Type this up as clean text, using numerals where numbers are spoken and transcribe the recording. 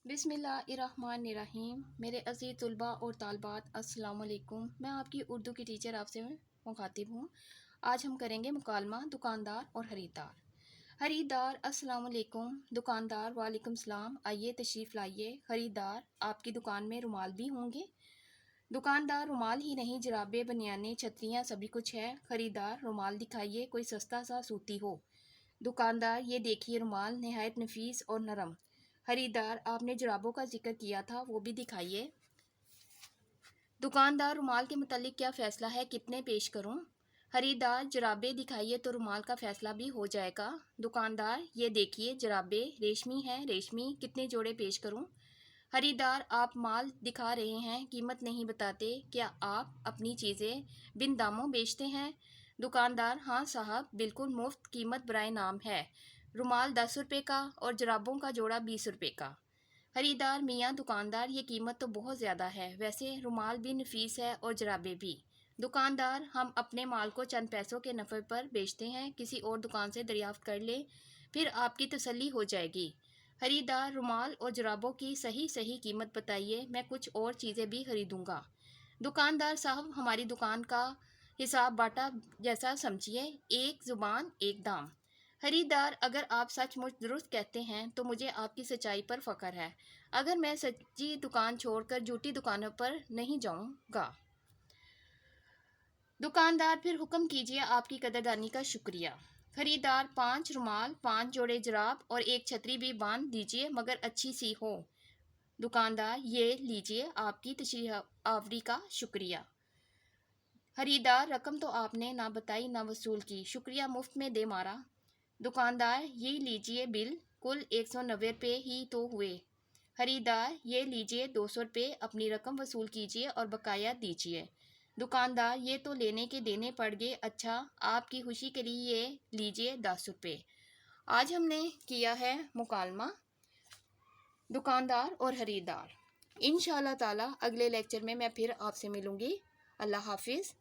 बिस्मिल्लाहिर्रहमानिर्रहीम। मेरे अज़ीज़ तलबा और तालबात अस्सलाम वालेकुम। मैं आपकी उर्दू की टीचर आपसे मुखातिब हूँ। आज हम करेंगे मुकालमा दुकानदार और ख़रीदार। ख़रीदार अस्सलाम वालेकुम। दुकानदार वालेकुम सलाम। आइए तशरीफ़ लाइए। ख़रीदार आपकी दुकान में रुमाल भी होंगे? दुकानदार रुमाल ही नहीं, जराबे, बनियानें, छतरियाँ सभी कुछ है। ख़रीदार रुमाल दिखाइए, कोई सस्ता सा सूती हो। दुकानदार ये देखिए रुमाल नहायत नफीस और नरम। खरीदार आपने जुराबों का जिक्र किया था, वो भी दिखाइए। दुकानदार रुमाल के मुतालिक क्या फ़ैसला है, कितने पेश करूं? खरीदार जुराबे दिखाइए तो रुमाल का फ़ैसला भी हो जाएगा। दुकानदार ये देखिए जुराबे रेशमी हैं, रेशमी, कितने जोड़े पेश करूं? खरीदार आप माल दिखा रहे हैं, कीमत नहीं बताते, क्या आप अपनी चीज़ें बिन दामों बेचते हैं? दुकानदार हाँ साहब, बिल्कुल मुफ्त, कीमत बराए नाम है। रुमाल 10 रुपये का और जुराबों का जोड़ा 20 रुपये का। खरीदार मियाँ दुकानदार ये कीमत तो बहुत ज़्यादा है, वैसे रुमाल भी नफीस है और जुराबे भी। दुकानदार हम अपने माल को चंद पैसों के नफ़े पर बेचते हैं, किसी और दुकान से दरियाफ्त कर ले, फिर आपकी तसल्ली हो जाएगी। खरीदार रुमाल और जुराबों की सही सही कीमत बताइए, मैं कुछ और चीज़ें भी खरीदूंगा। दुकानदार साहब हमारी दुकान का हिसाब बाटा जैसा समझिए, एक ज़ुबान एक दाम। खरीदार अगर आप सचमुच दुरुस्त कहते हैं तो मुझे आपकी सच्चाई पर फ़ख्र है। अगर मैं सच्ची दुकान छोड़कर झूठी दुकानों पर नहीं जाऊंगा। दुकानदार फिर हुक्म कीजिए, आपकी कदरदानी का शुक्रिया। खरीदार 5 रुमाल, 5 जोड़े जुराब और एक छतरी भी बांध दीजिए, मगर अच्छी सी हो। दुकानदार ये लीजिए, आपकी तशरीफ़ आवरी का शुक्रिया। खरीदार रकम तो आपने ना बताई ना वसूल की, शुक्रिया मुफ्त में दे मारा। दुकानदार ये लीजिए बिल, कुल 190 रुपये ही तो हुए। खरीदार ये लीजिए 200 रुपये, अपनी रकम वसूल कीजिए और बकाया दीजिए। दुकानदार ये तो लेने के देने पड़ गए, अच्छा आपकी खुशी के लिए ये लीजिए 10 रुपये। आज हमने किया है मुकालमा दुकानदार और खरीदार। इंशाअल्लाह ताला अगले लेक्चर में मैं फिर आपसे मिलूँगी। अल्लाह हाफिज़।